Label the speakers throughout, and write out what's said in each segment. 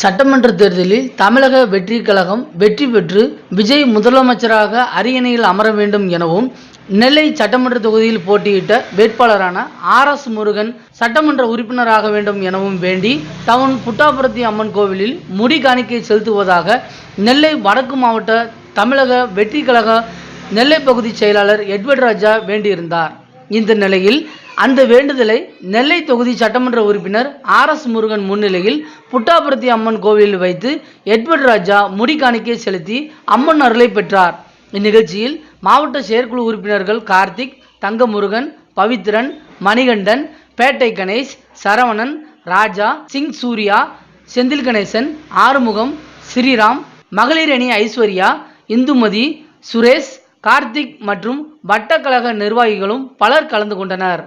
Speaker 1: சட்டமன்ற தேர்தலில் தமிழக வெற்றி கழகம் வெற்றி பெற்று விஜய் முதலமைச்சராக அரியணையில் அமர வேண்டும் எனவும், நெல்லை சட்டமன்ற தொகுதியில் போட்டியிட்ட வேட்பாளரான RS முருகன் சட்டமன்ற உறுப்பினராக வேண்டும் எனவும் வேண்டி டவுன் புட்டாபுரத்தி அம்மன் கோவிலில் முடி காணிக்கை செலுத்துவதாக நெல்லை வடக்கு மாவட்ட தமிழக வெற்றி கழக நெல்லை பகுதி செயலாளர் எட்வர்ட் ராஜா வேண்டியிருந்தார். இந்த நிலையில் அந்த வேண்டுதலை நெல்லை தொகுதி சட்டமன்ற உறுப்பினர் RS முருகன் முன்னிலையில் புட்டாபுரத்தி அம்மன் கோவிலில் வைத்து எட்வர்ட் ராஜா முடி காணிக்கை செலுத்தி அம்மன் அருளை பெற்றார். இந்நிகழ்ச்சியில் மாவட்ட செயற்குழு உறுப்பினர்கள் கார்த்திக், தங்கமுருகன், பவித்ரன், மணிகண்டன், பேட்டை கணேஷ், சரவணன், ராஜா, சிங், சூர்யா, செந்தில் கணேசன், ஆறுமுகம், ஸ்ரீராம், மகளிர் அணி ஐஸ்வர்யா, இந்துமதி, சுரேஷ், கார்த்திக் மற்றும் வட்டக்கழக நிர்வாகிகளும் பலர் கலந்து கொண்டனர்.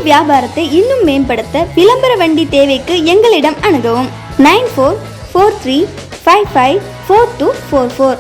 Speaker 2: வியாபாரத்தை இன்னும் மேம்படுத்த விளம்பர வண்டி தேவைக்கு எங்களிடம் அணுகவும். 9443554244